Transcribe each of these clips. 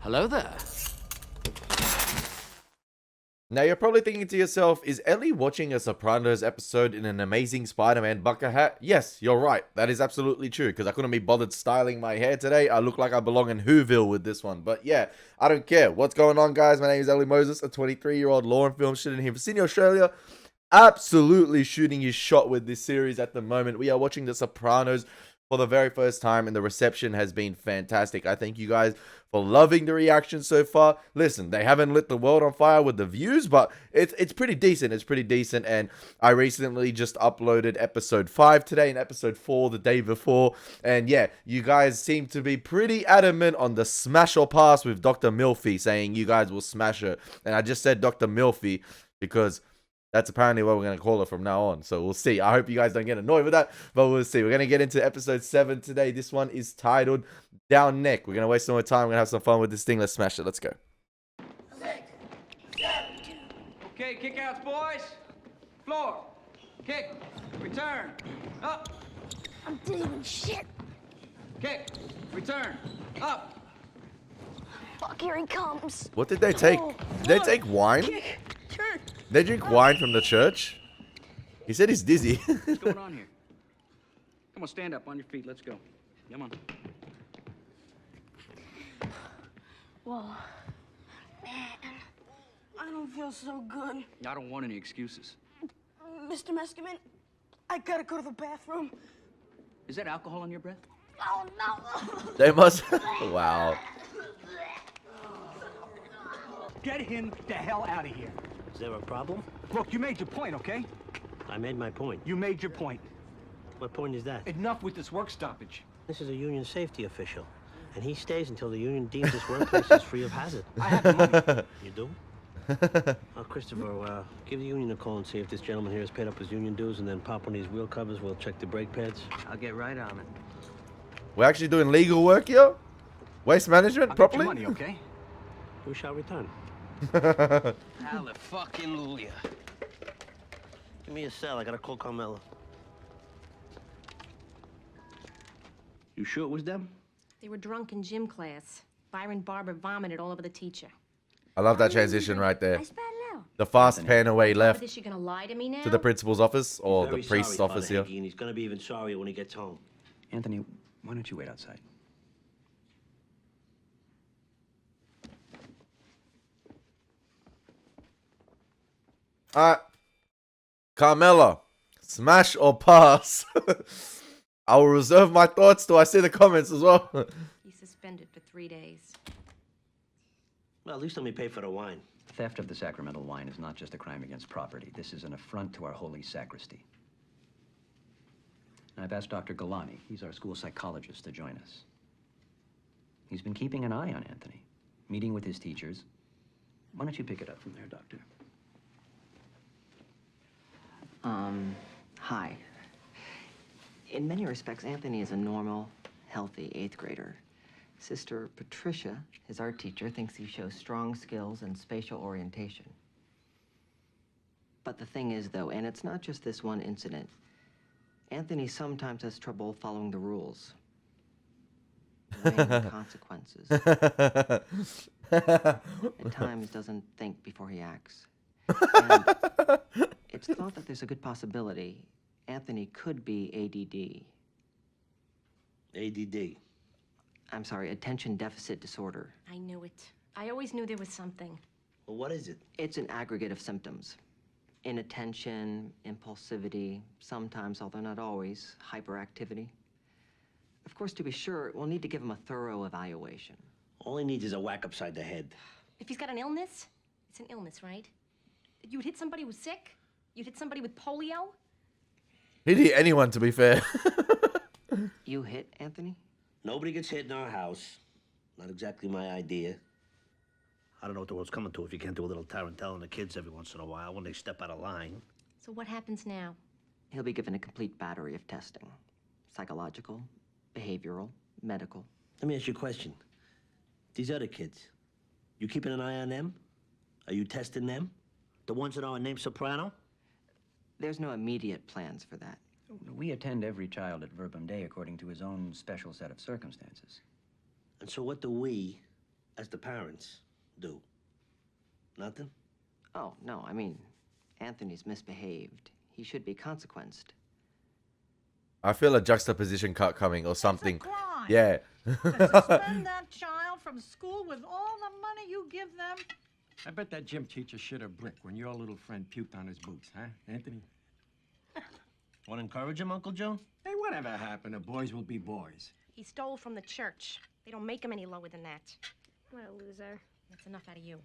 Hello there. Now you're probably thinking to yourself, is Ellie watching a Sopranos episode in an amazing Spider-Man bucket hat? Yes, you're right. That is absolutely true, because I couldn't be bothered styling my hair today. I look like I belong in Whoville with this one. But yeah, I don't care. What's going on, guys? My name is Elie Moses, a 23-year-old law and film student here for Sydney, Australia. Absolutely shooting his shot with this series at the moment. We are watching The Sopranos for the very first time, and the reception has been fantastic. I thank you guys for loving the reaction so far. Listen, they haven't lit the world on fire with the views, but it's pretty decent. It's pretty decent, and I recently just uploaded episode 5 today and episode 4 the day before, and yeah, you guys seem to be pretty adamant on the smash or pass with Dr. Milfy, saying you guys will smash her, and I just said Dr. Milfy because that's apparently what we're going to call it from now on. So we'll see. I hope you guys don't get annoyed with that, but we'll see. We're going to get into episode 7 today. This one is titled Down Neck. We're going to waste no more time. We're going to have some fun with this thing. Let's smash it. Let's go. 6, 7. Okay, kick outs, boys. Floor. Kick. Return. Up. I'm doing shit. Kick. Return. Up. Fuck, here he comes. What did they take? Did they take wine? Kick. Turn. They drink wine from the church? He said he's dizzy. What's going on here? Come on, stand up on your feet. Let's go. Come on. Whoa. Man, I don't feel so good. I don't want any excuses. Mr. Mescamin, I gotta go to the bathroom. Is that alcohol on your breath? Oh, no. They must. Wow. Get him the hell out of here. Is there a problem? Look, you made your point, okay? I made my point. You made your point. What point is that? Enough with this work stoppage. This is a union safety official, and he stays until the union deems this workplace is free of hazard. I have the money. You do? Christopher, give the union a call and see if this gentleman here has paid up his union dues, and then pop on these wheel covers. We'll check the brake pads. I'll get right on it. We're actually doing legal work here? Waste management, I'll properly? get your money, okay? We shall return. Hallelujah. Give me a cell. I gotta call Carmela. You sure it was them? They were drunk in gym class. Byron Barber vomited all over the teacher. I love that transition right there. I spat it out. The fast pan away What left is she gonna lie to me now? to the principal's office or the Very priest's sorry, office Father here. Hagee, and he's gonna be even sorrier when he gets home. Anthony, why don't you wait outside? Alright. Carmela, smash or pass? I will reserve my thoughts till I see the comments as well. He's suspended for 3 days. Well, at least let me pay for the wine. Theft of the sacramental wine is not just a crime against property. This is an affront to our holy sacristy. And I've asked Dr. Galani, he's our school psychologist, to join us. He's been keeping an eye on Anthony, meeting with his teachers. Why don't you pick it up from there, Doctor? Hi. In many respects, Anthony is a normal, healthy 8th grader. Sister Patricia, his art teacher, thinks he shows strong skills and spatial orientation. But the thing is, though, and it's not just this one incident, Anthony sometimes has trouble following the rules. Weighing the consequences. At times doesn't think before he acts. And it's thought that there's a good possibility Anthony could be ADD. ADD. I'm sorry, attention deficit disorder. I knew it. I always knew there was something. Well, what is it? It's an aggregate of symptoms. Inattention, impulsivity, sometimes, although not always, hyperactivity. Of course, to be sure, we'll need to give him a thorough evaluation. All he needs is a whack upside the head. If he's got an illness, it's an illness, right? You would hit somebody who's sick? You'd hit somebody with polio? He'd hit anyone, to be fair. You hit Anthony? Nobody gets hit in our house. Not exactly my idea. I don't know what the world's coming to if you can't do a little tarantella on the kids every once in a while when they step out of line. So what happens now? He'll be given a complete battery of testing. Psychological, behavioral, medical. Let me ask you a question. These other kids, you keeping an eye on them? Are you testing them? The ones that aren't named Soprano? There's no immediate plans for that. We attend every child at Verbum Day according to his own special set of circumstances. And so what do we, as the parents do? Nothing? Oh, no, I mean, Anthony's misbehaved. He should be consequenced. I feel a juxtaposition cut coming or something. It's a crime. Yeah. To suspend that child from school with all the money you give them? I bet that gym teacher shit a brick when your little friend puked on his boots, huh, Anthony? Want to encourage him, Uncle Joe? Hey, whatever happened, the boys will be boys. He stole from the church. They don't make him any lower than that. What a loser. That's enough out of you.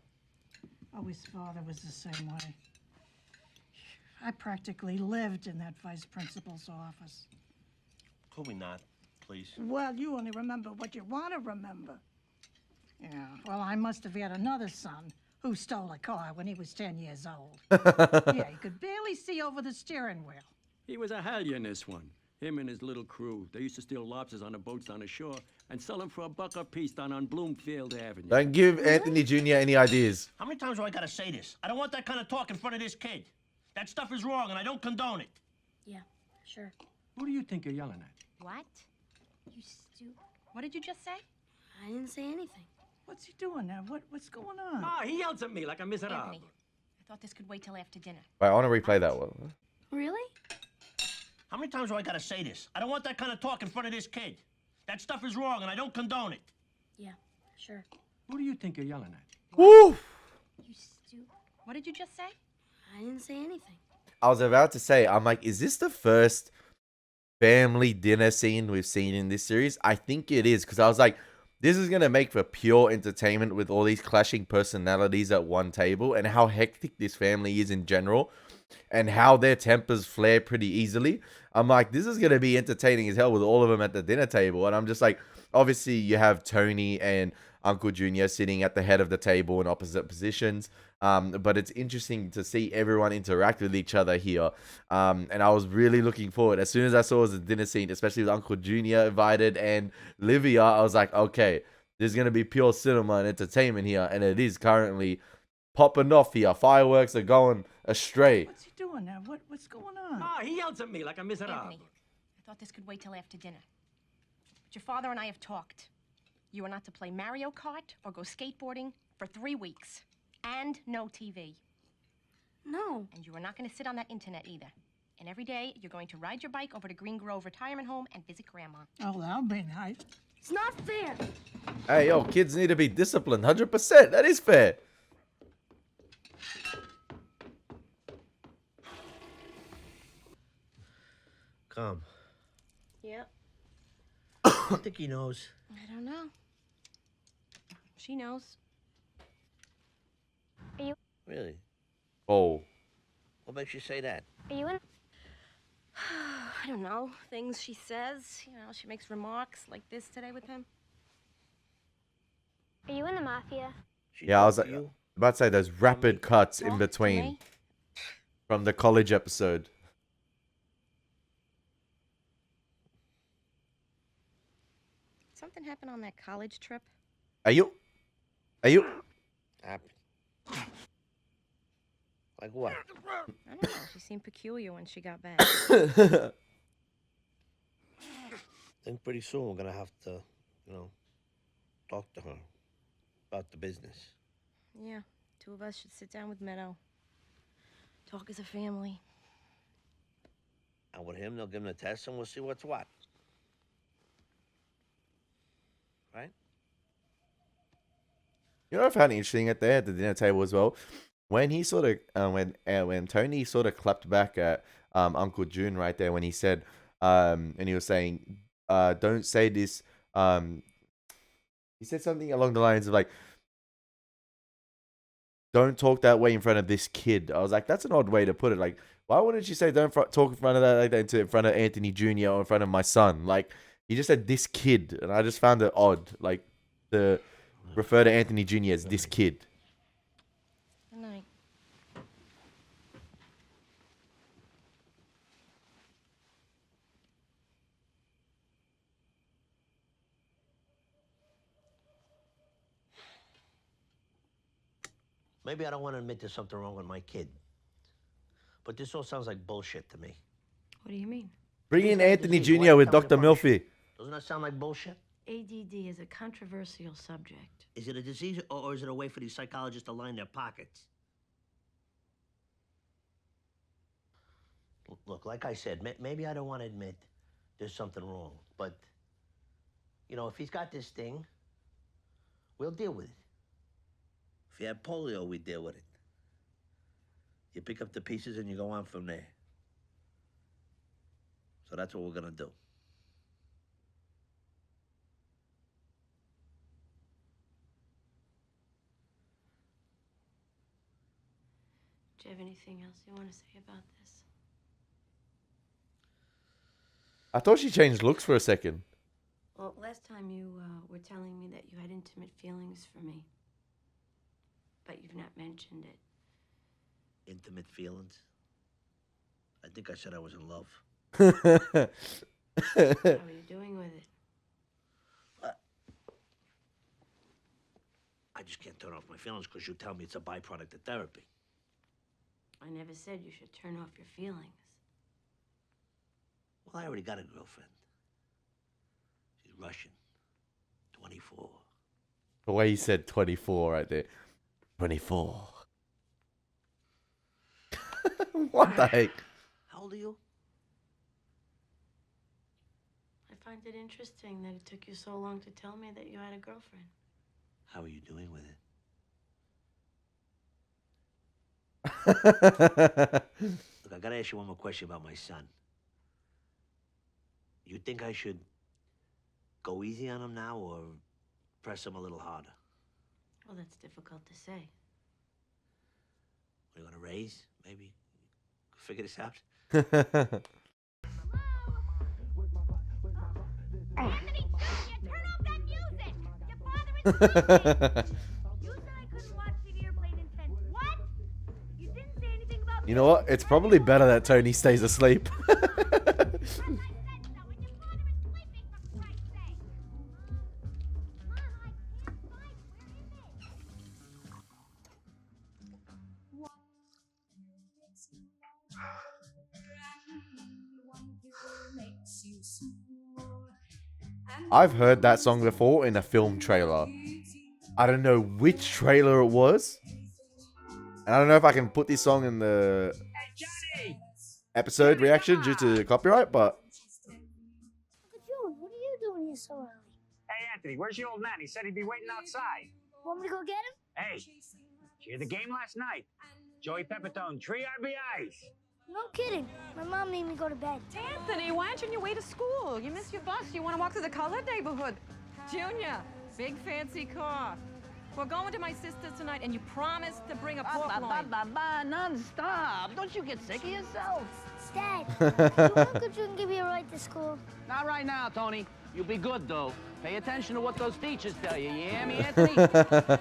Oh, his father was the same way. I practically lived in that vice principal's office. Could we not, please? Well, you only remember what you want to remember. Yeah, well, I must have had another son who stole a car when he was 10 years old. Yeah, he could barely see over the steering wheel. He was a hellion, this one. Him and his little crew. They used to steal lobsters on the boats on the shore and sell them for $1 a piece down on Bloomfield Avenue. Don't give Anthony Jr. any ideas. How many times do I gotta say this? I don't want that kind of talk in front of this kid. That stuff is wrong, and I don't condone it. Yeah, sure. Who do you think you're yelling at? What? You stupid. What did you just say? I didn't say anything. What's he doing now? What's going on? Ah, he yells at me like a miserable. Anthony, I thought this could wait till after dinner. Wait, I want to replay that one. Really? How many times do I gotta say this? I don't want that kind of talk in front of this kid. That stuff is wrong, and I don't condone it. Yeah, sure. Who do you think you're yelling at? Woo! You stupid. What did you just say? I didn't say anything. I was about to say, I'm like, is this the first family dinner scene we've seen in this series? I think it is, because I was like, this is going to make for pure entertainment with all these clashing personalities at one table and how hectic this family is in general and how their tempers flare pretty easily. I'm like, this is going to be entertaining as hell with all of them at the dinner table. And I'm just like, obviously you have Tony and Uncle Junior sitting at the head of the table in opposite positions. But it's interesting to see everyone interact with each other here. And I was really looking forward. As soon as I saw it was a dinner scene, especially with Uncle Junior invited and Livia, I was like, okay, there's going to be pure cinema and entertainment here. And it is currently popping off here. Fireworks are going astray. What's he doing now? What's going on? Ah, he yells at me like a miserable. Anthony, I thought this could wait till after dinner. But your father and I have talked. You are not to play Mario Kart or go skateboarding for 3 weeks. And no TV. No. And you are not going to sit on that internet either. And every day, you're going to ride your bike over to Green Grove Retirement Home and visit Grandma. Oh, that'll be nice. It's not fair. Hey, yo, kids need to be disciplined. 100%. That is fair. Come. Yep. I think he knows. I don't know. She knows. Really? Oh. What makes you say that? Are you in? I don't know. Things she says. You know, she makes remarks like this today with him. Are you in the mafia? She Yeah, I was talked to like, you? about to say those rapid cuts in Talk to between me. from the college episode. Something happened on that college trip. Are you? Happened. Like what? I don't know. She seemed peculiar when she got back. Think pretty soon we're gonna have to, talk to her about the business. Yeah, 2 of us should sit down with Meadow. Talk as a family. And with him, they'll give him the test and we'll see what's what. Right? You know what I found interesting at the dinner table as well? When he sort of, when Tony sort of clapped back at Uncle June right there when he said, and he was saying, don't say this, he said something along the lines of like, don't talk that way in front of this kid. I was like, that's an odd way to put it. Like, why wouldn't you say don't talk in front of that like that in front of Anthony Jr. or in front of my son? Like, he just said this kid, and I just found it odd, like, to refer to Anthony Jr. as this kid. Good night. Maybe I don't want to admit there's something wrong with my kid. But this all sounds like bullshit to me. What do you mean? Bring in These guys Anthony just need Jr. with light, tell me Dr. to punch. Milfy. Doesn't that sound like bullshit? ADD is a controversial subject. Is it a disease or is it a way for these psychologists to line their pockets? Look, like I said, maybe I don't want to admit there's something wrong, but, you know, if he's got this thing, we'll deal with it. If you have polio, we deal with it. You pick up the pieces and you go on from there. So that's what we're gonna do. Do you have anything else you want to say about this? I thought she changed looks for a second. Well, last time you were telling me that you had intimate feelings for me, but you've not mentioned it. Intimate feelings? I think I said I was in love. How are you doing with it? I just can't turn off my feelings because you tell me it's a byproduct of therapy. I never said you should turn off your feelings. Well, I already got a girlfriend. She's Russian. 24. The way he said 24 right there. 24. What the heck? How old are you? I find it interesting that it took you so long to tell me that you had a girlfriend. How are you doing with it? Look, I gotta ask you one more question about my son. You think I should go easy on him now or press him a little harder? Well, that's difficult to say. What, you want to raise? Maybe? Figure this out? Anthony, Junior, turn off that music! Your father is sleeping! You said I couldn't watch TV or play Nintendo. What? You didn't say anything about... You know what? It's probably better that Tony stays asleep. I've heard that song before in a film trailer. I don't know which trailer it was. And I don't know if I can put this song in the episode reaction due to copyright, but... Uncle June, what are you doing here so early? Hey, Anthony, where's your old man? He said he'd be waiting outside. Want me to go get him? Hey, did you hear the game last night? Joey Pepitone, 3 RBIs. No kidding. My mom made me go to bed. Anthony, why aren't you on your way to school? You missed your bus. You want to walk through the colored neighborhood. Junior, big fancy car. We're going to my sister's tonight, and you promised to bring a pork loin. Non-stop. Don't you get sick of yourself? Dad, you Uncle June give you a ride to school? Not right now, Tony. You'll be good, though. Pay attention to what those teachers tell you. You hear me, Anthony? Okay.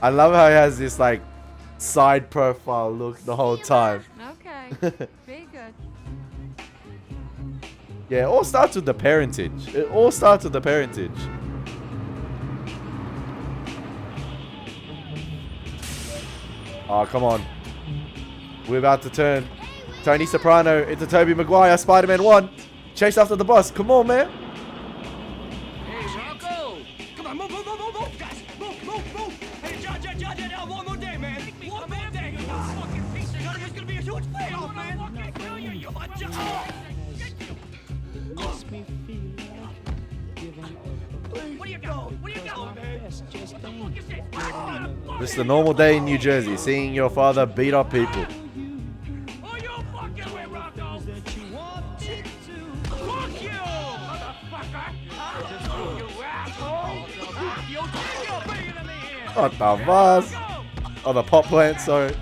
I love how he has this, like, side profile look the whole time. Okay, be good. Yeah, it all starts with the parentage. It all starts with the parentage. Oh, come on. We're about to turn Tony Soprano into Tobey Maguire, Spider-Man 1. Chase after the bus. Come on, man. Hey, Rocco! Come on, move, guys! Move! Hey, John, one more day, man! One more day! You fucking piece of shit! There's gonna be a huge payoff, man! I can't kill you, you Where do you go? Just a normal day in New Jersey, seeing your father beat up people. Oh, you fucking with Rocco! Fuck you, motherfucker! You asshole! You're bigger than me here! What the vase? Oh, the pot plant, sorry.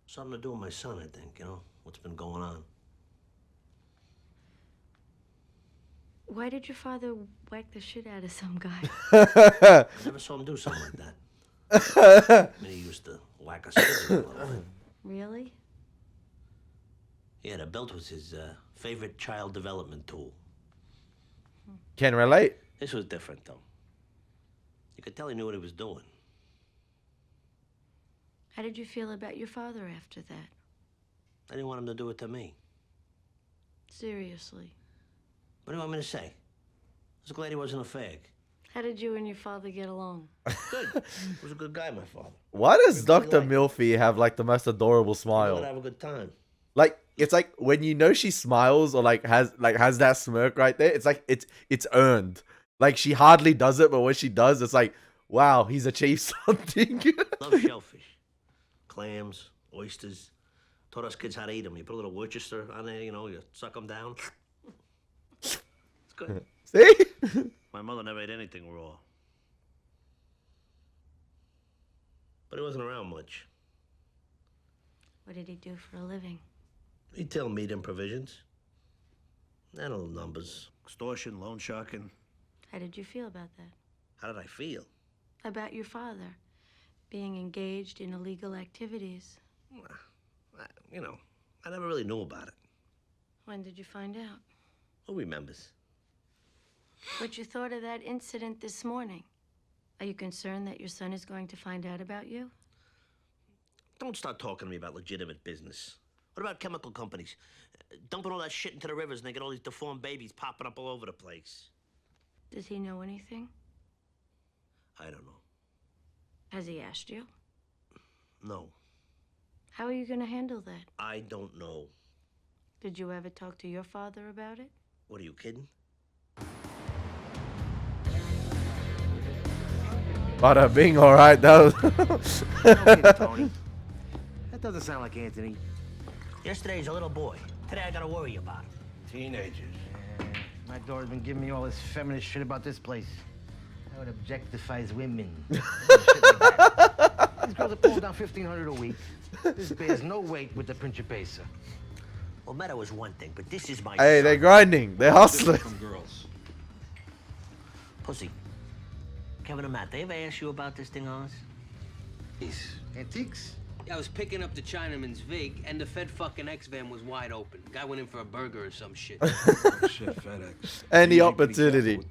Something to do with my son, I think, you know, what's been going on. Why did your father whack the shit out of some guy? I never saw him do something like that. I mean, he used to whack us. Really? Yeah, the belt was his favorite child development tool. Can relate. This was different, though. You could tell he knew what he was doing. How did you feel about your father after that? I didn't want him to do it to me. Seriously. What do you want me to say? I was glad he wasn't a fag. How did you and your father get along? Good. He was a good guy, my father. Why does Everybody Dr. liked Milfy have like the most adorable him. smile? We'd have a good time. Like it's like when you know she smiles or like has that smirk right there, it's like it's earned. Like she hardly does it, but when she does, it's like, wow, he's achieved something. Love shellfish. Clams, oysters. Taught us kids how to eat them. You put a little Worcester on there, you know, you suck them down. It's good. See? My mother never ate anything raw. But he wasn't around much. What did he do for a living? Retail meat and provisions. And little numbers. Extortion, loan sharking. How did you feel about that? How did I feel? About your father being engaged in illegal activities. You know, I never really knew about it. When did you find out? Who remembers? What you thought of that incident this morning? Are you concerned that your son is going to find out about you? Don't start talking to me about legitimate business. What about chemical companies? Dumping all that shit into the rivers and they get all these deformed babies popping up all over the place. Does he know anything? I don't know. Has he asked you? No, How are you going to handle that? I don't know. Did you ever talk to your father about it? What, are you kidding? Bada bing, alright, that was... Okay, Tony. That doesn't sound like Anthony. Yesterday's a little boy. Today I gotta worry about him. Teenagers. My daughter's been giving me all this feminist shit about this place. How it objectifies women. Shit like that. These girls are pulling down $1,500 a week. This bears no weight with the Principessa. Well, Meadow is one thing, but this is my Hey, son. they're grinding. They're hustling. From girls. Pussy. Kevin and Matt, they ever ask you about this thing on us? These antiques? Yeah, I was picking up the Chinaman's Vig, and the Fed fucking X van was wide open. Guy went in for a burger or some shit. Shit, FedEx. Any opportunity.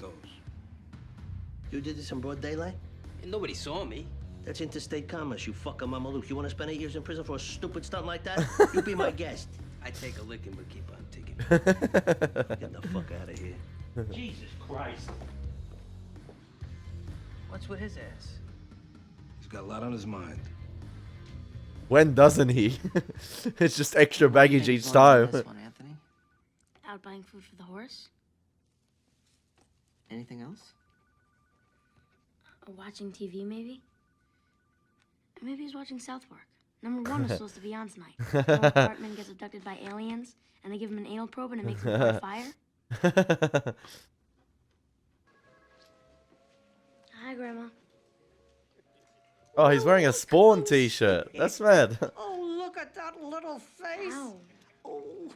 You did this in broad daylight? And nobody saw me. That's interstate commerce, you fucking Mama Luke. You want to spend 8 years in prison for a stupid stunt like that? You be my guest. I take a licking, but keep on ticking. Get the fuck out of here. Jesus Christ. What's with his ass? He's got a lot on his mind. When doesn't he? It's just extra baggage each time. This one, Anthony. Out buying food for the horse? Anything else? Or watching TV, maybe? Or maybe he's watching South Park. Number 1 is supposed to be on tonight. Noah Cartman gets abducted by aliens, and they give him an anal probe, and it makes him start a fire. Hi, Grandma. Oh, he's wearing a Spawn t-shirt. That's mad. Oh, look at that little face. Ow. Oh,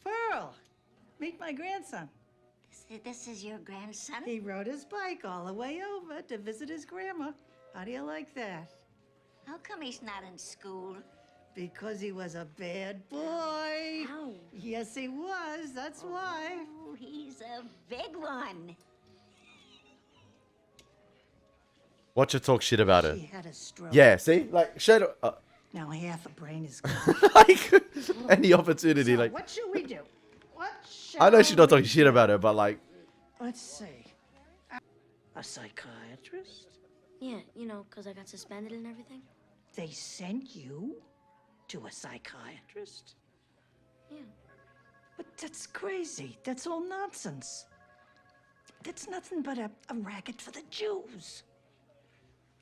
Pearl, meet my grandson. This is your grandson? He rode his bike all the way over to visit his grandma. How do you like that? How come he's not in school? Because he was a bad boy. Ow. Yes, he was. That's why. Oh, he's a big one. Watch her talk shit about her. She had a stroke. Yeah, see? Like, shut up. Now half a brain is gone. Like, any opportunity, So, like... what should we do? What I know she's not shall talking shit about her, but like... Let's see. A psychiatrist? Yeah, you know, because I got suspended and everything. They sent you to a psychiatrist? Yeah. But that's crazy. That's all nonsense. That's nothing but a racket for the Jews.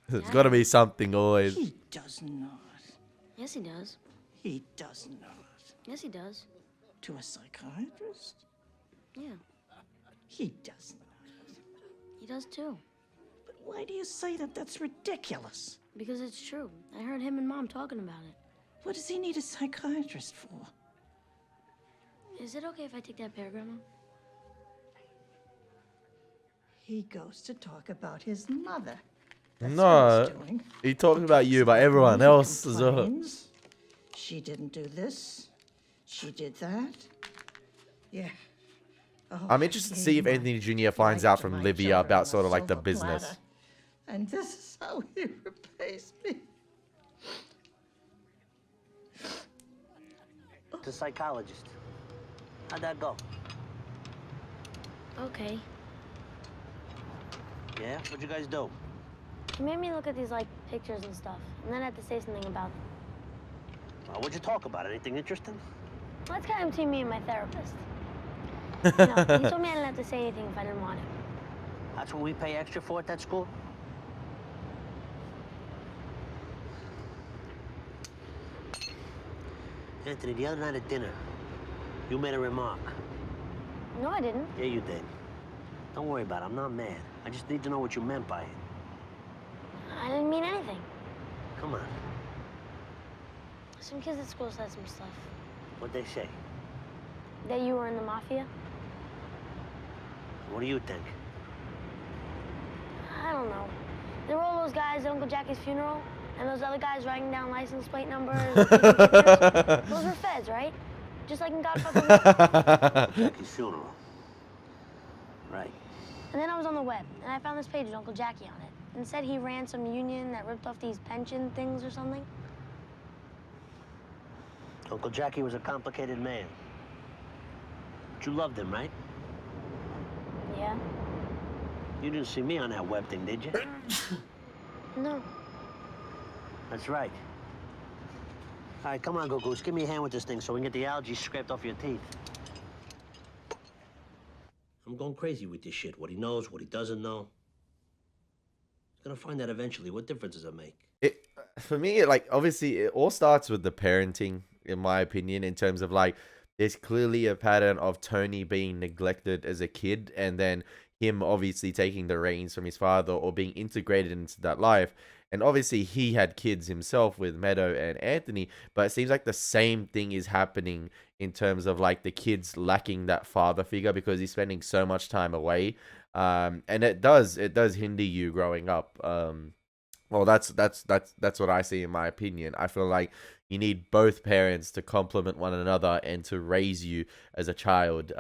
There's got to be something always. He does not. Yes, he does. He does not. Yes, he does. To a psychiatrist? Yeah, He does not. he does too. But why do you say that? That's ridiculous. Because it's true. I heard him and Mom talking about it. What does he need a psychiatrist for? Is it okay if I take that pear, Grandma? He goes to talk about his mother. No, he talks about you, but everyone else as well. Complains. She didn't do this. She did that. Yeah. Oh, I'm interested to see if Anthony Jr. finds out from Livia about sort of like the business. And this is how he repays me. to psychologist. How'd that go? Okay. Yeah? What'd you guys do? He made me look at these, like, pictures and stuff, and then I had to say something about them. What'd you talk about? Anything interesting? Well, that's kind of between me and my therapist. You know, he told me I didn't have to say anything if I didn't want to. That's what we pay extra for at that school? Anthony, the other night at dinner, you made a remark. No, I didn't. Yeah, you did. Don't worry about it. I'm not mad. I just need to know what you meant by it. I didn't mean anything. Come on. Some kids at school said some stuff. What'd they say? That you were in the mafia. What do you think? I don't know. There were all those guys at Uncle Jackie's funeral, and those other guys writing down license plate numbers. And taking pictures. Those were feds, right? Just like in Godfather. Jackie's funeral. Right. And then I was on the web, and I found this page with Uncle Jackie on it, and it said he ran some union that ripped off these pension things or something. Uncle Jackie was a complicated man. But you loved him, right? Yeah. You didn't see me on that web thing, did you? No. That's right. All right, come on, Go Goose. Give me a hand with this thing so we can get the algae scraped off your teeth. I'm going crazy with this shit. What he knows, what he doesn't know. He's gonna find out eventually. What difference does it make? For me, like, obviously, it all starts with the parenting, in my opinion, in terms of, like, there's clearly a pattern of Tony being neglected as a kid, and then him obviously taking the reins from his father or being integrated into that life. And obviously he had kids himself with Meadow and Anthony, but it seems like the same thing is happening in terms of, like, the kids lacking that father figure because he's spending so much time away. And it does hinder you growing up. Well, that's what I see, in my opinion. I feel like you need both parents to complement one another and to raise you as a child.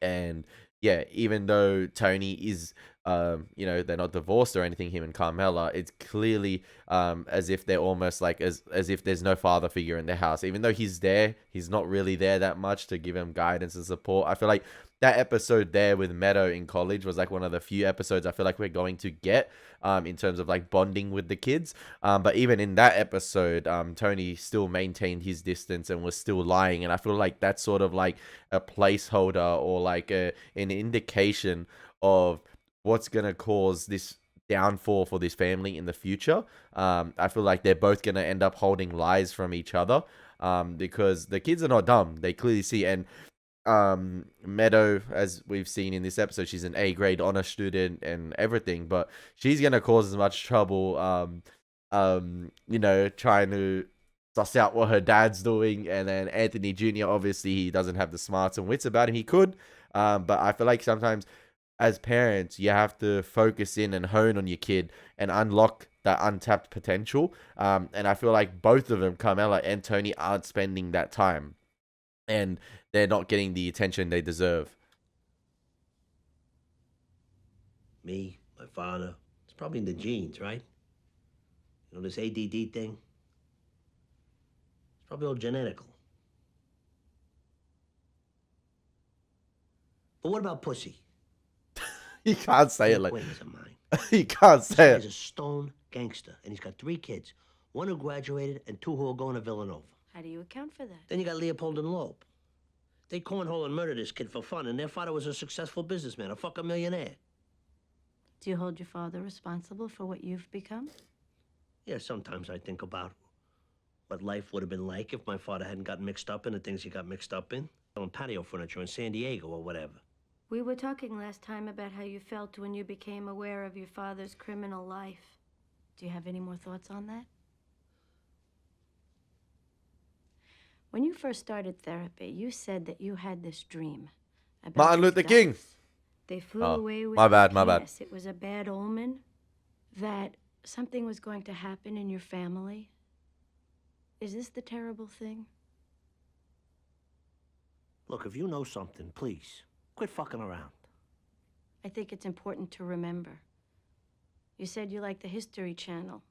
And yeah, even though Tony is, they're not divorced or anything, him and Carmela, it's clearly as if they're almost like as if there's no father figure in their house. Even though he's there, he's not really there that much to give him guidance and support. I feel like that episode there with Meadow in college was like one of the few episodes I feel like we're going to get in terms of like bonding with the kids. But even in that episode, Tony still maintained his distance and was still lying. And I feel like that's sort of like a placeholder or like an indication of what's going to cause this downfall for this family in the future. I feel like they're both going to end up holding lies from each other because the kids are not dumb. They clearly see. And Meadow, as we've seen in this episode, she's an A-grade honor student and everything, but she's gonna cause as much trouble trying to suss out what her dad's doing. And then Anthony Jr., obviously he doesn't have the smarts and wits about him. He could, but I feel like sometimes as parents you have to focus in and hone on your kid and unlock that untapped potential. And I feel like both of them, Carmela and Tony, aren't spending that time. And they're not getting the attention they deserve. Me, my father. It's probably in the genes, right? You know, this ADD thing. It's probably all genetical. But what about pussy? You can't say it like... Acquaintance of mine. You can't say it. He's a stone gangster, and he's got 3 kids. 1 who graduated and 2 who are going to Villanova. How do you account for that? Then you got Leopold and Loeb. They cornhole and murder this kid for fun, and their father was a successful businessman, a fucking millionaire. Do you hold your father responsible for what you've become? Yeah, sometimes I think about what life would have been like if my father hadn't gotten mixed up in the things he got mixed up in. Selling patio furniture in San Diego or whatever. We were talking last time about how you felt when you became aware of your father's criminal life. Do you have any more thoughts on that? When you first started therapy, you said that you had this dream about Martin these Luther King. ducks. They flew away with my bad. penis. It was a bad omen that something was going to happen in your family. Is this the terrible thing? Look, if you know something, please, quit fucking around. I think it's important to remember. You said you like the History Channel.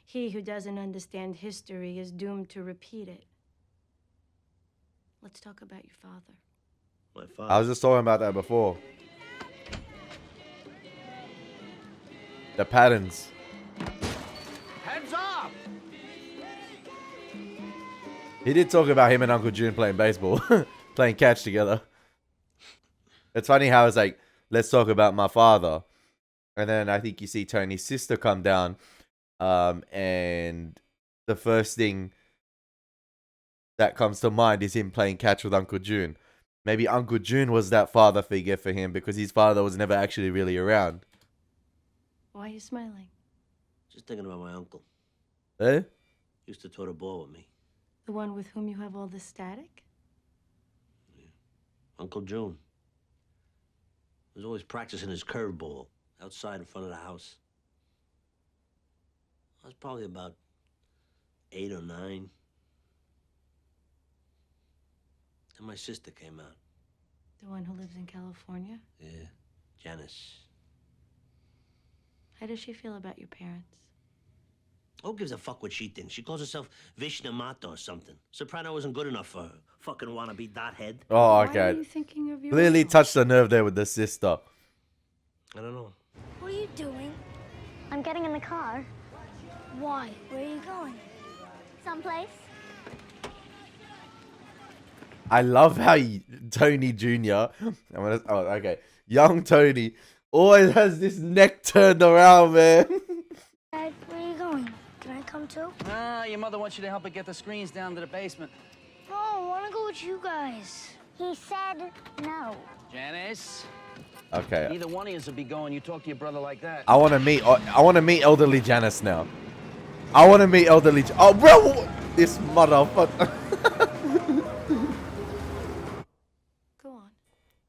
He who doesn't understand history is doomed to repeat it. Let's talk about your father. My father. I was just talking about that before. The patterns. Heads up! He did talk about him and Uncle June playing baseball, playing catch together. It's funny how it's like, let's talk about my father. And then I think you see Tony's sister come down. And the first thing that comes to mind is him playing catch with Uncle June. Maybe Uncle June was that father figure for him because his father was never actually really around. Why are you smiling? Just thinking about my uncle. Eh? Used to throw the ball with me. The one with whom you have all this static? Uncle June. Was always practicing his curveball outside in front of the house. I was probably about 8 or 9. And my sister came out. The one who lives in California? Yeah, Janice. How does she feel about your parents? Who gives a fuck what she thinks? She calls herself Vishna Mata or something. Soprano wasn't good enough for her. Fucking wannabe dothead. Oh, Why okay. are you thinking of your Clearly uncle? touched the nerve there with the sister. I don't know. What are you doing? I'm getting in the car. Why? Where are you going? Someplace. I love how Tony Jr. Young Tony always has this neck turned around, man. Dad, where are you going? Can I come too? Your mother wants you to help her get the screens down to the basement. No, I want to go with you guys. He said no. Janice. Okay. Neither one of you will be going. You talk to your brother like that. I want to meet elderly Janice now. I want to meet elderly. Oh, bro, this motherfucker. Go on.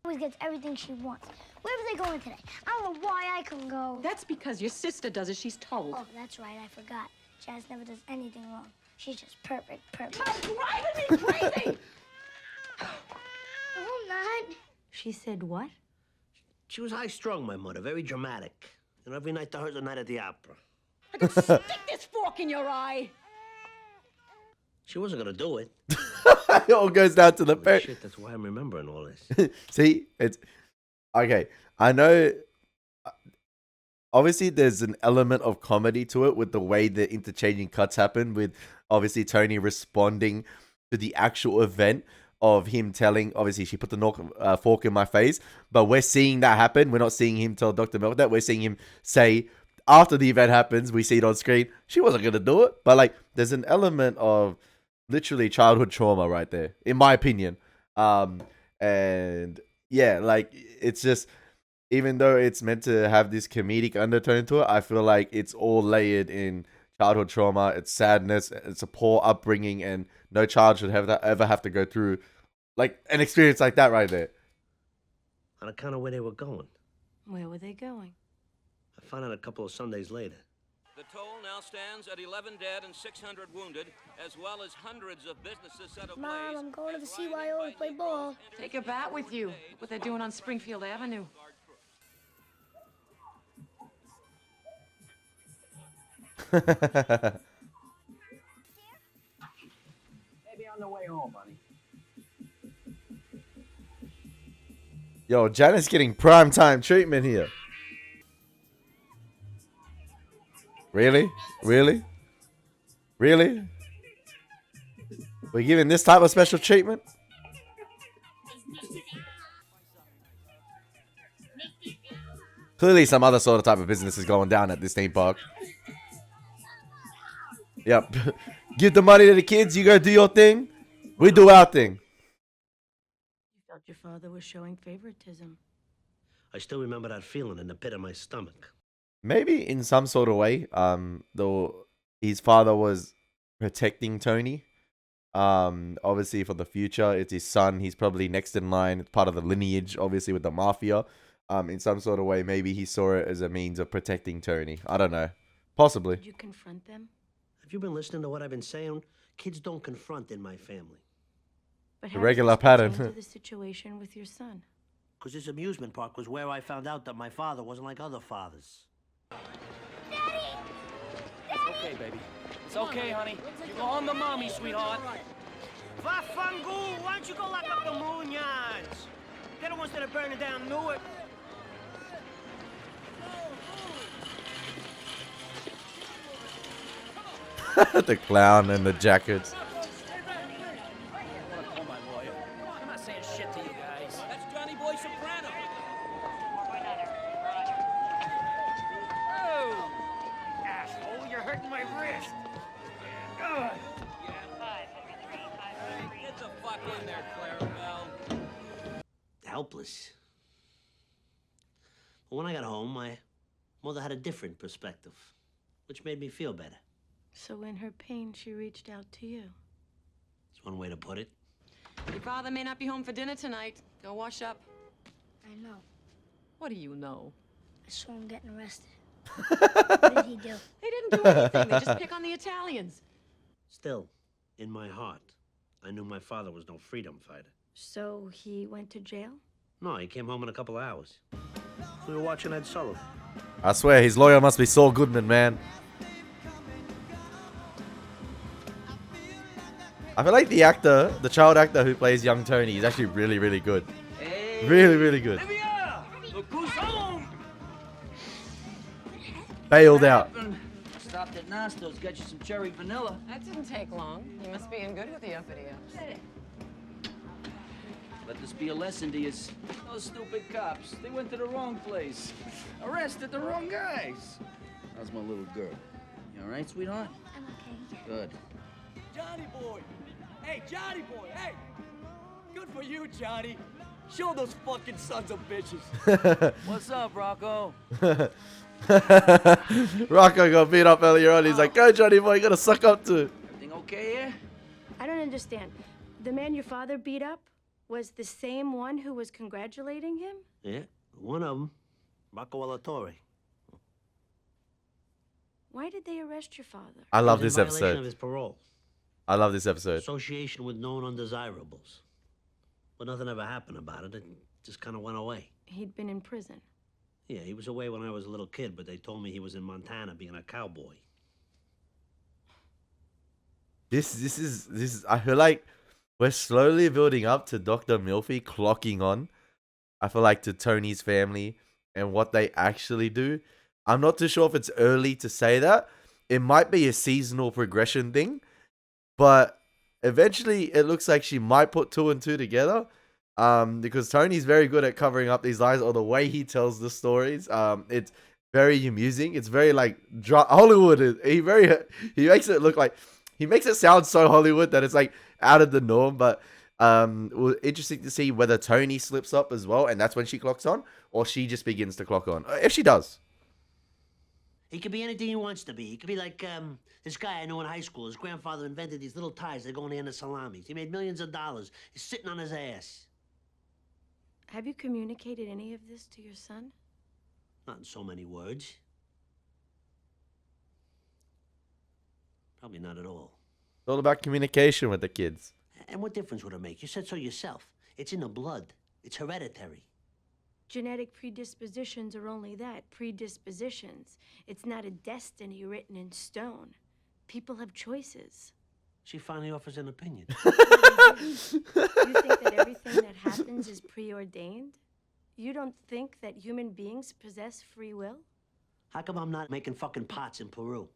Always gets everything she wants. Where were they going today? I don't know why I couldn't go. That's because your sister does as she's told. Oh, that's right. I forgot. Janice never does anything wrong. She's just perfect. You're driving me crazy! No, I'm not. She said what? She was high-strung, my mother. Very dramatic. You know, every night to her is a night at the opera. I could stick this fork in your eye. She wasn't gonna do it. It all goes down to the parent. Shit, that's why I'm remembering all this. See, it's okay. I know. Obviously, there's an element of comedy to it with the way the interchanging cuts happen. With obviously Tony responding to the actual event of him telling. Obviously, she put the fork in my face, but we're seeing that happen. We're not seeing him tell Dr. Milk that. We're seeing him say after the event happens. We see it on screen. She wasn't gonna do it, but like, there's an element of literally childhood trauma right there, in my opinion. And yeah, like, it's just, even though it's meant to have this comedic undertone to it, I feel like it's all layered in childhood trauma. It's sadness. It's a poor upbringing, and no child should ever have to go through like an experience like that right there. On account of where they were going. Where were they going? I found out a couple of Sundays later. The toll now stands at 11 dead and 600 wounded, as well as hundreds of businesses set ablaze. Mom, I'm going to the CYO to play ball. Take a bat with you. What they're doing on Springfield Avenue. Maybe on the way home, honey. Yo, Janet's getting primetime treatment here. Really? Really? Really? We're giving this type of special treatment? Clearly some other sort of type of business is going down at this theme park. Yep. Give the money to the kids, you go do your thing. We do our thing. You felt your father was showing favoritism. I still remember that feeling in the pit of my stomach. Maybe in some sort of way, though his father was protecting Tony. Obviously for the future, it's his son. He's probably next in line. It's part of the lineage, obviously, with the mafia. In some sort of way, maybe he saw it as a means of protecting Tony. I don't know. Possibly. Did you confront them? Have you been listening to what I've been saying? Kids don't confront in my family. But The regular pattern. To the situation with your son. Because this amusement park was where I found out that my father wasn't like other fathers. It's okay, baby. It's okay, honey. You go home to mommy, sweetheart. Vafangu, why don't you go lock up the moon yards? They're the ones that are burning down Newark. The clown and the jackets. Call my lawyer. I'm not saying shit to you guys. That's Johnny Boy Soprano. Oh! Asshole, you're hurting my wrist. Ugh. Get the fuck in there, Clarabelle. Helpless. But when I got home, my mother had a different perspective, which made me feel better. So in her pain, she reached out to you. It's one way to put it. Your father may not be home for dinner tonight. Go wash up. I know. What do you know? I saw him getting arrested. What did he do? They didn't do anything. They just pick on the Italians. Still, in my heart, I knew my father was no freedom fighter. So he went to jail? No, he came home in a couple of hours. We were watching Ed Sullivan. I swear, his lawyer must be Saul Goodman, man. I feel like the actor, the child actor who plays young Tony, is actually really, really good. Really, really good. Look who's home! Bailed out. Stopped at Nasto's, got you some cherry vanilla. That didn't take long. You must be in good with the uppity ups. Let this be a lesson to you. Those stupid cops, they went to the wrong place. Arrested the wrong guys. How's my little girl? You all right, sweetheart? I'm okay. Good. Johnny boy! Hey, Johnny boy, hey! Good for you, Johnny. Show those fucking sons of bitches. What's up, Rocco? Rocco got beat up earlier on. He's like, go, Johnny boy, you gotta suck up to. Everything okay here? I don't understand. The man your father beat up was the same one who was congratulating him? Yeah, one of them, Rocco Alatorre. Why did they arrest your father? I love He was this in violation episode. of his parole. I love this episode. Association with known undesirables. But nothing ever happened about it. It just kind of went away. He'd been in prison. Yeah, he was away when I was a little kid, but they told me he was in Montana being a cowboy. This is. I feel like we're slowly building up to Dr. Milfy clocking on. I feel like to Tony's family and what they actually do. I'm not too sure if it's early to say that. It might be a seasonal progression thing, but eventually it looks like she might put 2 and 2 together. Because Tony's very good at covering up these lies, or the way he tells the stories. It's very amusing. It's very like Hollywood. He makes it look like, he makes it sound so Hollywood that it's like out of the norm. But interesting to see whether Tony slips up as well, and that's when she clocks on, or she just begins to clock on. If she does. He could be anything he wants to be. He could be like this guy I know in high school. His grandfather invented these little ties that go in the end of salamis. He made millions of dollars. He's sitting on his ass. Have you communicated any of this to your son? Not in so many words. Probably not at all. It's all about communication with the kids. And what difference would it make? You said so yourself. It's in the blood. It's hereditary. Genetic predispositions are only that, predispositions. It's not a destiny written in stone. People have choices. She finally offers an opinion. You think that everything that happens is preordained? You don't think that human beings possess free will? How come I'm not making fucking pots in Peru?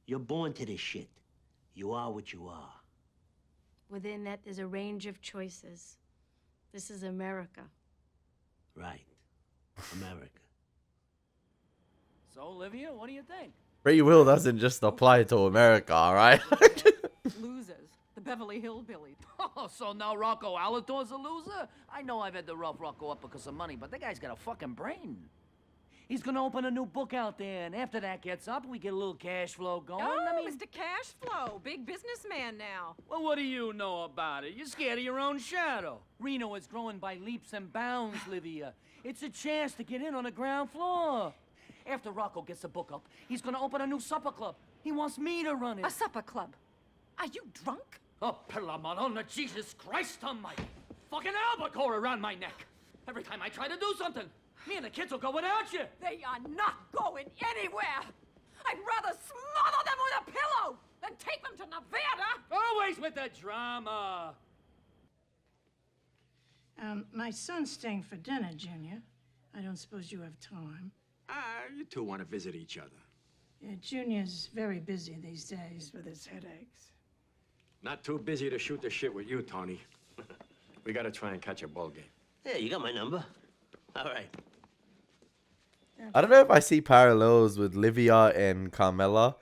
You're born to this shit. You are what you are. Within that, there's a range of choices. This is America. Right. America. So, Olivia, what do you think? Free will doesn't just apply to America, all right? Losers. The Beverly Hillbillies. Oh, so now Rocco Alator's a loser? I know I've had to rough Rocco up because of money, but that guy's got a fucking brain. He's gonna open a new book out there, and after that gets up, we get a little cash flow going. Oh, Mr. Cash Flow. Big businessman now. Well, what do you know about it? You're scared of your own shadow. Reno is growing by leaps and bounds, Livia. It's a chance to get in on the ground floor. After Rocco gets the book up, he's gonna open a new supper club. He wants me to run it. A supper club? Are you drunk? Oh, per la Madonna, Jesus Christ on my fucking albacore around my neck. Every time I try to do something, me and the kids will go without you. They are not going anywhere. I'd rather smother them with a pillow than take them to Nevada. Oh, boys with the drama. My son's staying for dinner, Junior. I don't suppose you have time. You two want to visit each other. Yeah, Junior's very busy these days with his headaches. Not too busy to shoot the shit with you, Tony. We gotta try and catch a ball game. Yeah, you got my number. All right. I don't know if I see parallels with Livia and Carmela,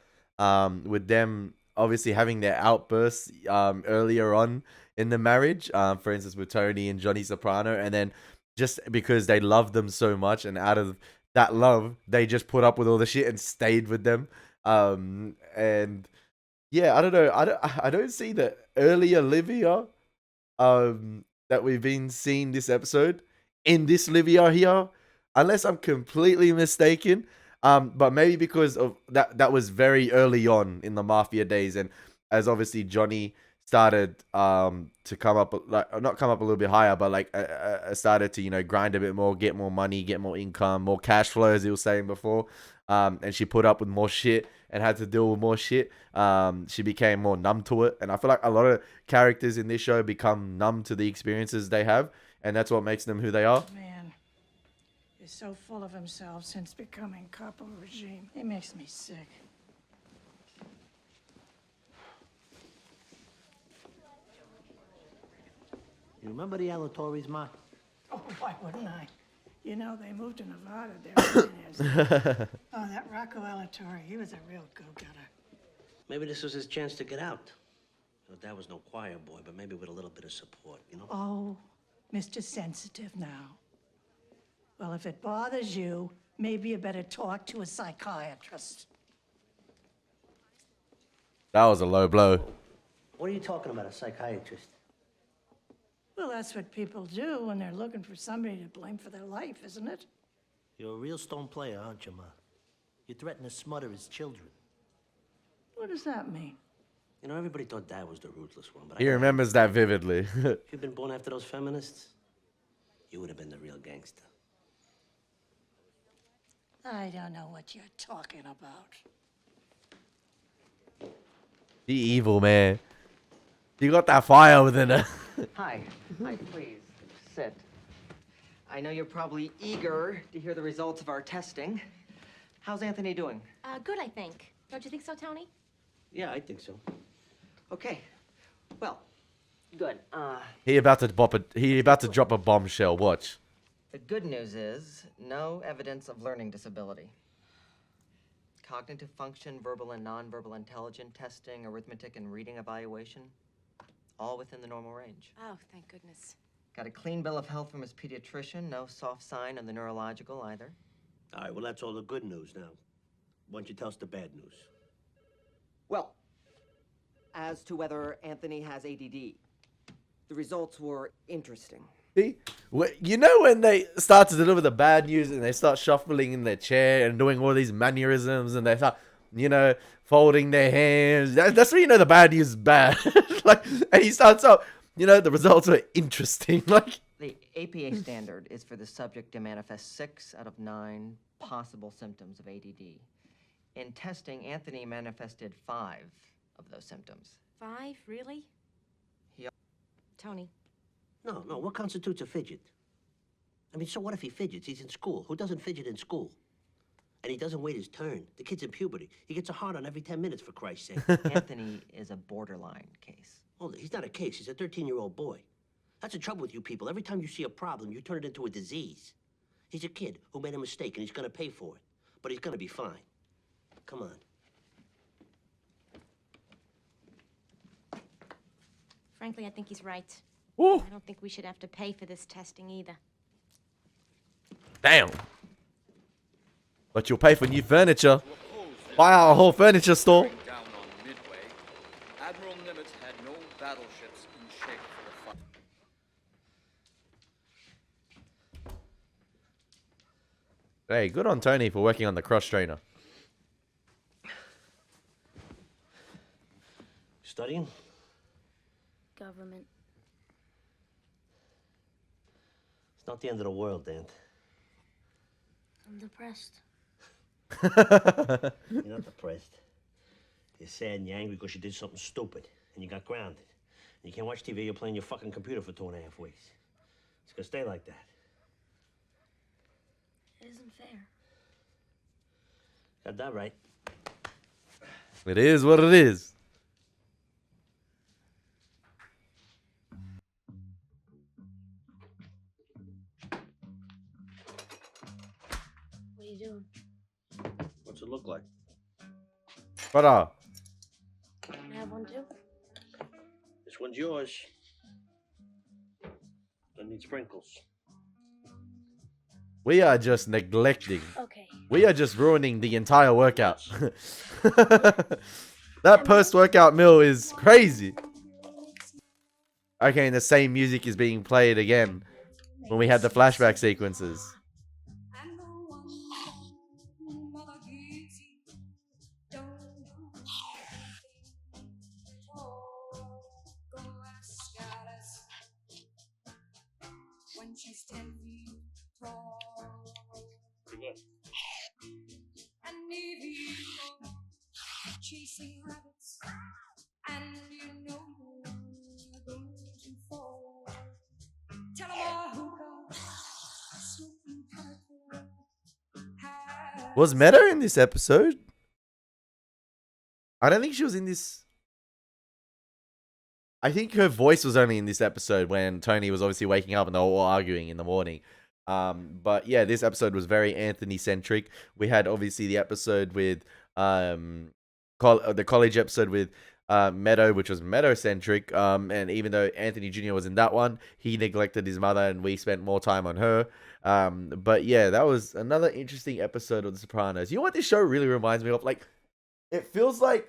with them obviously having their outbursts earlier on in the marriage, for instance with Tony and Johnny Soprano, and then just because they love them so much, and out of that love, they just put up with all the shit and stayed with them. And yeah, I don't know. I don't see the earlier Livia that we've been seeing this episode in this Livia here, unless I'm completely mistaken. But maybe because of that was very early on in the Mafia days, and as obviously Johnny started to come up, like not come up a little bit higher, but like started to, you know, grind a bit more, get more money, get more income, more cash flow, as he was saying before. And she put up with more shit and had to deal with more shit. She became more numb to it, and I feel like a lot of characters in this show become numb to the experiences they have, and that's what makes them who they are. Man, he's so full of himself since becoming capo regime. He makes me sick. You remember the Alatorres, Ma? Oh, why wouldn't I? You know, they moved to Nevada. They're millionaires. Oh, that Rocco Alatorre, he was a real go-getter. Maybe this was his chance to get out. Your dad was no choir boy, but maybe with a little bit of support, you know? Oh, Mr. Sensitive now. Well, if it bothers you, maybe you better talk to a psychiatrist. That was a low blow. What are you talking about, a psychiatrist? Well, that's what people do when they're looking for somebody to blame for their life, isn't it? You're a real stone player, aren't you, Ma? You threaten to smother his children. What does that mean? You know, everybody thought Dad was the ruthless one, but He remembers that vividly. if you'd been born after those feminists, you would have been the real gangster. I don't know what you're talking about. Be evil, man. You got that fire within her. Hi, please, sit. I know you're probably eager to hear the results of our testing. How's Anthony doing? Good, I think. Don't you think so, Tony? Yeah, I think so. Okay, well, good. He about to drop a bombshell. Watch. The good news is no evidence of learning disability. Cognitive function, verbal and nonverbal intelligence testing, arithmetic and reading evaluation, all within the normal range. Oh, thank goodness. Got a clean bill of health from his pediatrician, no soft sign on the neurological either. All right, well, that's all the good news now. Why don't you tell us the bad news? Well, as to whether Anthony has ADD, the results were interesting. See? You know when they start to deliver the bad news and they start shuffling in their chair and doing all these mannerisms and they start, you know, folding their hands. That's when you know the bad news is bad. Like, and he starts out, you know, the results are interesting. Like, The APA standard is for the subject to manifest 6 out of 9 possible symptoms of ADD. In testing, Anthony manifested 5 of those symptoms. 5, really? Tony. No, what constitutes a fidget? I mean, so what if he fidgets? He's in school. Who doesn't fidget in school? And he doesn't wait his turn. The kid's in puberty. He gets a hard-on every 10 minutes, for Christ's sake. Anthony is a borderline case. Well, he's not a case. He's a 13-year-old boy. That's the trouble with you people. Every time you see a problem, you turn it into a disease. He's a kid who made a mistake, and he's going to pay for it. But he's going to be fine. Come on. Frankly, I think he's right. Ooh. I don't think we should have to pay for this testing either. damn. But you'll pay for new furniture. Buy our whole furniture store. Down on Midway, Admiral Nimitz had no battleships in shape for the fight. Hey, good on Tony for working on the cross trainer. Studying? Government. It's not the end of the world, Dan. I'm depressed. You're not depressed. You're sad and you're angry because you did something stupid. and you got grounded. And you can't watch TV, you're playing your fucking computer for 2.5 weeks. It's gonna stay like that. It isn't fair. Got that right. It is what it is. What are you doing? What's it look like? Brother. Can I have one too? This one's yours. Doesn't need sprinkles. We are just neglecting. Okay. We are just ruining the entire workout. That post-workout meal is crazy. Okay, and the same music is being played again when we had the flashback sequences. When she's 10 feet tall. And if you go chasing rabbits, and you know you're going to fall, tell 'em all hookah, smoking purple. Was Meadow in this episode? I don't think she was in this. I think her voice was only in this episode when Tony was obviously waking up and they were all arguing in the morning. But yeah, this episode was very Anthony-centric. We had obviously the episode with the college episode with Meadow, which was Meadow-centric. And even though Anthony Jr. was in that one, he neglected his mother and we spent more time on her. But yeah, that was another interesting episode of The Sopranos. You know what this show really reminds me of? Like, it feels like,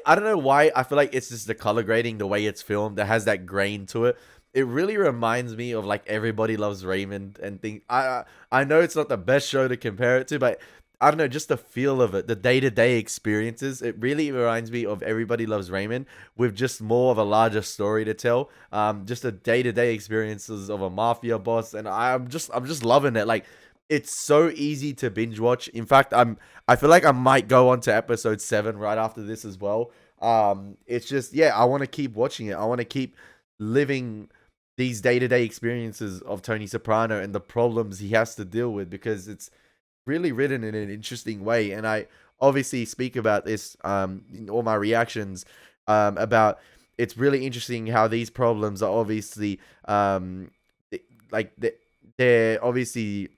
I don't know why, I feel like it's just the color grading, the way it's filmed, that has that grain to it. It really reminds me of like Everybody Loves Raymond and things. I know it's not the best show to compare it to, but I don't know, just the feel of it, the day-to-day experiences. It really reminds me of Everybody Loves Raymond with just more of a larger story to tell. Just the day-to-day experiences of a mafia boss, and I'm just loving it. Like, it's so easy to binge watch. In fact, I feel like I might go on to episode 7 right after this as well. It's just, yeah, I want to keep watching it. I want to keep living these day-to-day experiences of Tony Soprano and the problems he has to deal with, because it's really written in an interesting way. And I obviously speak about this in all my reactions about it's really interesting how these problems are obviously they're obviously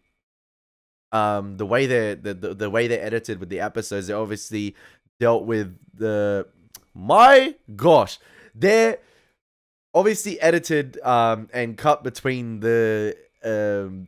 the way they're edited with the episodes. They obviously dealt with they're obviously edited and cut between the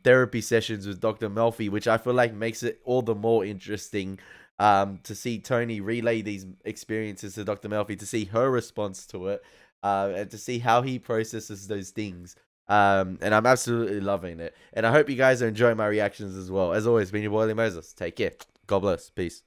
therapy sessions with Dr. Melfi, which I feel like makes it all the more interesting to see Tony relay these experiences to Dr. Melfi, to see her response to it, and to see how he processes those things. And I'm absolutely loving it. And I hope you guys are enjoying my reactions as well. As always, been your boy Elie Moses. Take care. God bless. Peace.